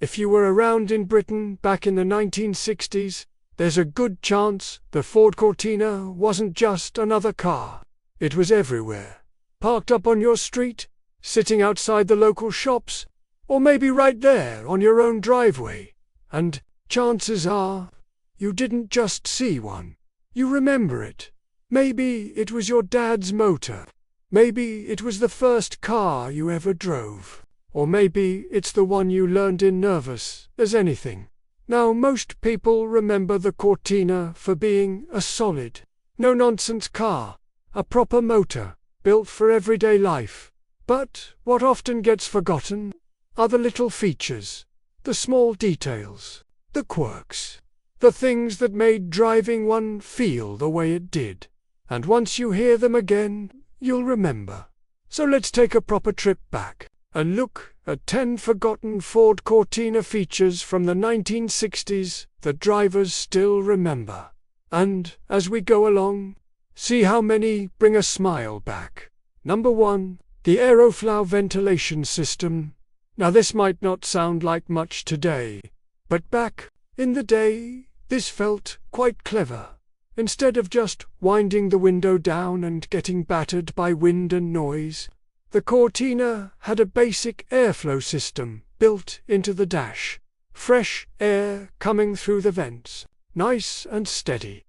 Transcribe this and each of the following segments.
If you were around in Britain back in the 1960s, there's a good chance the Ford Cortina wasn't just another car. It was everywhere. Parked up on your street, sitting outside the local shops, or maybe right there on your own driveway. And chances are, you didn't just see one. You remember it. Maybe it was your dad's motor. Maybe it was the first car you ever drove. Or maybe it's the one you learned in nervous as anything. Now most people remember the Cortina for being a solid, no-nonsense car, a proper motor, built for everyday life. But what often gets forgotten are the little features, the small details, the quirks, the things that made driving one feel the way it did. And once you hear them again, you'll remember. So let's take a proper trip back and look at 10 forgotten Ford Cortina features from the 1960s that drivers still remember. And, as we go along, see how many bring a smile back. Number 1. The Aeroflow ventilation system. Now this might not sound like much today, but back in the day, this felt quite clever. Instead of just winding the window down and getting battered by wind and noise, the Cortina had a basic airflow system built into the dash. Fresh air coming through the vents, nice and steady.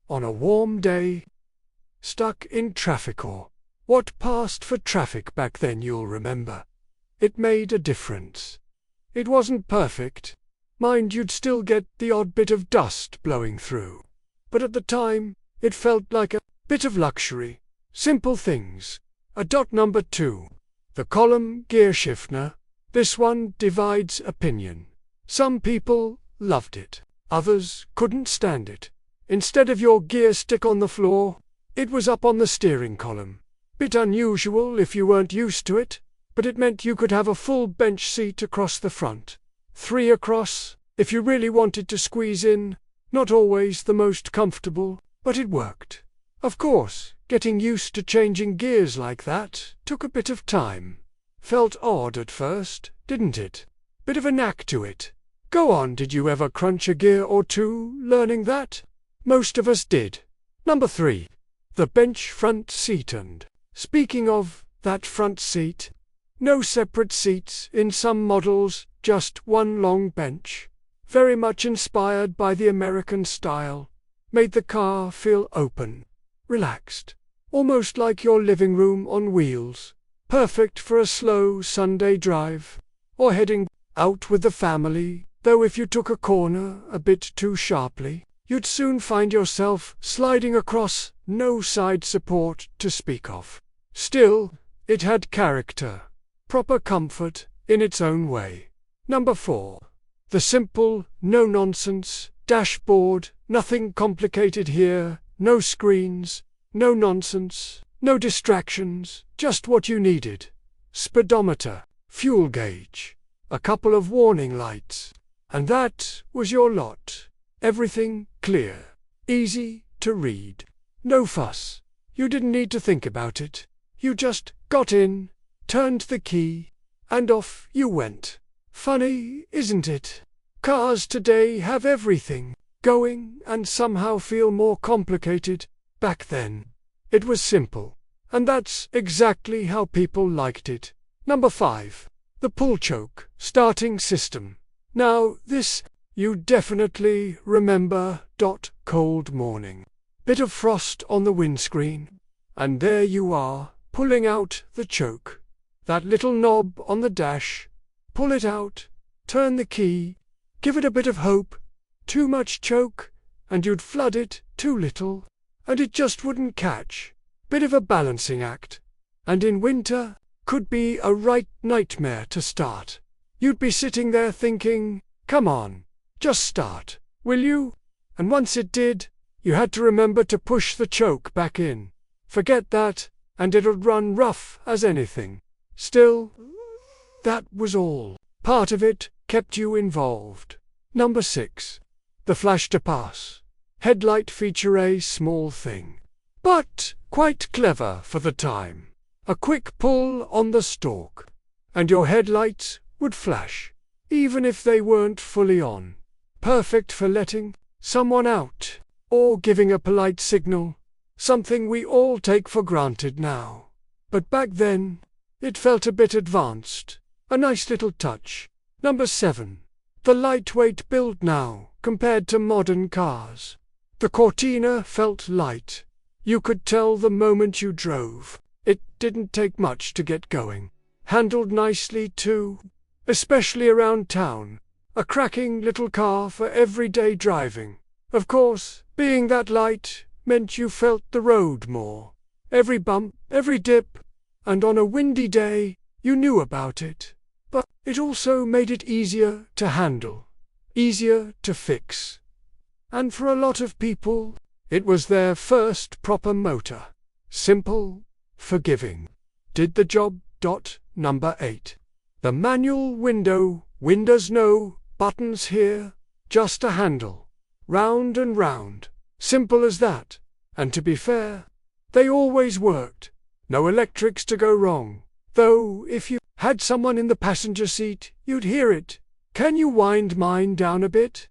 On a warm day, stuck in traffic or what passed for traffic back then, you'll remember. It made a difference. It wasn't perfect. Mind, you'd still get the odd bit of dust blowing through. But at the time, it felt like a bit of luxury. Simple things. Number 2. The column gear shifter. This one divides opinion. Some people loved it. Others couldn't stand it. Instead of your gear stick on the floor, it was up on the steering column. Bit unusual if you weren't used to it, but it meant you could have a full bench seat across the front. 3 across, if you really wanted to squeeze in. Not always the most comfortable, but it worked. Of course, getting used to changing gears like that took a bit of time. Felt odd at first, didn't it? Bit of a knack to it. Go on, did you ever crunch a gear or two learning that? Most of us did. Number 3. The bench front seat. And speaking of that front seat, no separate seats in some models, just one long bench. Very much inspired by the American style. Made the car feel open, relaxed, almost like your living room on wheels. Perfect for a slow Sunday drive, or heading out with the family, though if you took a corner a bit too sharply, you'd soon find yourself sliding across, no side support to speak of. Still, it had character, proper comfort in its own way. Number 4. The simple, no-nonsense dashboard. Nothing complicated here, no screens, no nonsense, no distractions, just what you needed. Speedometer, fuel gauge, a couple of warning lights, and that was your lot. Everything clear, easy to read. No fuss. You didn't need to think about it. You just got in, turned the key, and off you went. Funny, isn't it? Cars today have everything going and somehow feel more complicated. Back then, it was simple, and that's exactly how people liked it. Number 5. The pull choke starting system. Now this, you definitely remember. Cold morning. Bit of frost on the windscreen, and there you are, pulling out the choke. That little knob on the dash. Pull it out, turn the key, give it a bit of hope. Too much choke, and you'd flood it. Too little, and it just wouldn't catch. Bit of a balancing act. And in winter, could be a right nightmare to start. You'd be sitting there thinking, come on, just start, will you? And once it did, you had to remember to push the choke back in. Forget that, and it'd run rough as anything. Still, that was all. Part of it kept you involved. Number 6. The flash to pass. Headlight feature, a small thing, but quite clever for the time. A quick pull on the stalk, and your headlights would flash. even if they weren't fully on. Perfect for letting someone out, or giving a polite signal, something we all take for granted now. But back then, it felt a bit advanced, a nice little touch. Number 7. The lightweight build now, compared to modern cars. The Cortina felt light. You could tell the moment you drove. It didn't take much to get going. Handled nicely too, especially around town. A cracking little car for everyday driving. Of course, being that light meant you felt the road more. Every bump, every dip, and on a windy day, you knew about it. But it also made it easier to handle, easier to fix. And for a lot of people, it was their first proper motor. Simple, forgiving. Did the job. Number 8. The manual window, windows no buttons here, just a handle. Round and round. Simple as that. And to be fair, they always worked. No electrics to go wrong. Though if you had someone in the passenger seat, you'd hear it. Can you wind mine down a bit?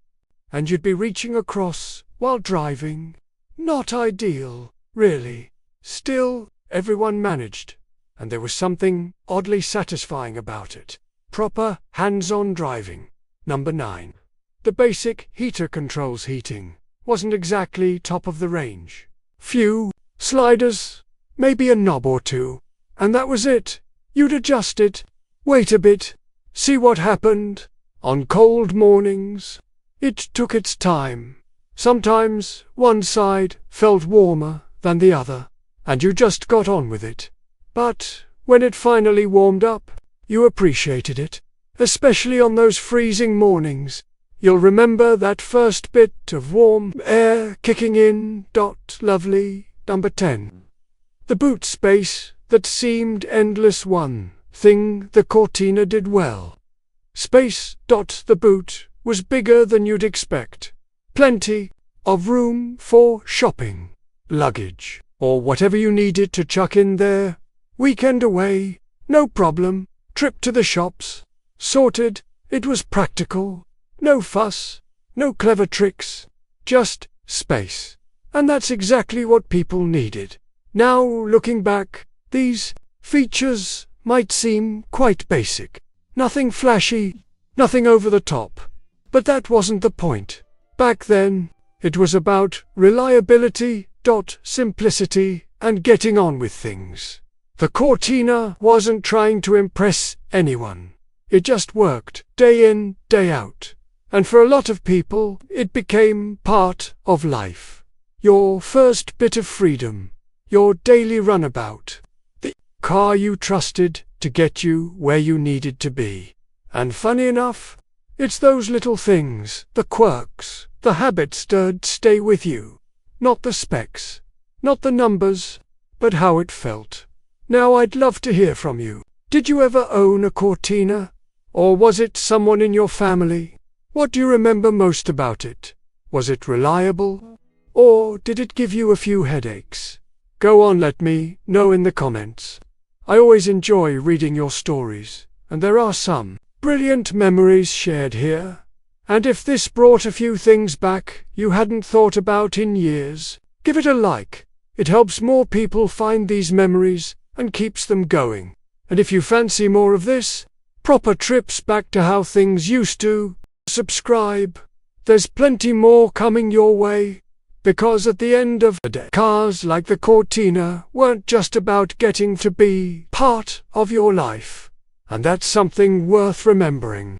And you'd be reaching across while driving. Not ideal, really. Still, everyone managed. And there was something oddly satisfying about it. Proper, hands-on driving. Number 9. The basic heater controls heating. Wasn't exactly top of the range. Few sliders, maybe a knob or two. And that was it. You'd adjust it, wait a bit, see what happened. On cold mornings, it took its time. Sometimes one side felt warmer than the other, and you just got on with it. But when it finally warmed up, you appreciated it, especially on those freezing mornings. You'll remember that first bit of warm air kicking in. Lovely. Number 10. The boot space that seemed endless. One thing the Cortina did well. Space. The boot was bigger than you'd expect. Plenty of room for shopping, luggage, or whatever you needed to chuck in there. Weekend away, no problem. Trip to the shops, sorted. It was practical. No fuss, no clever tricks, just space. And that's exactly what people needed. Now, looking back, these features might seem quite basic. Nothing flashy, nothing over the top. But that wasn't the point. Back then, it was about reliability, simplicity, and getting on with things. The Cortina wasn't trying to impress anyone. It just worked, day in, day out. And for a lot of people, it became part of life. Your first bit of freedom. Your daily runabout. The car you trusted to get you where you needed to be. And funny enough, it's those little things, the quirks, the habits that stay with you. Not the specs, not the numbers, but how it felt. Now I'd love to hear from you. Did you ever own a Cortina? Or was it someone in your family? What do you remember most about it? Was it reliable? Or did it give you a few headaches? Go on, let me know in the comments. I always enjoy reading your stories, and there are some brilliant memories shared here. And if this brought a few things back you hadn't thought about in years, give it a like. It helps more people find these memories and keeps them going. And if you fancy more of this, proper trips back to how things used to, subscribe. There's plenty more coming your way. Because at the end of the day, cars like the Cortina weren't just about getting to be part of your life. And that's something worth remembering.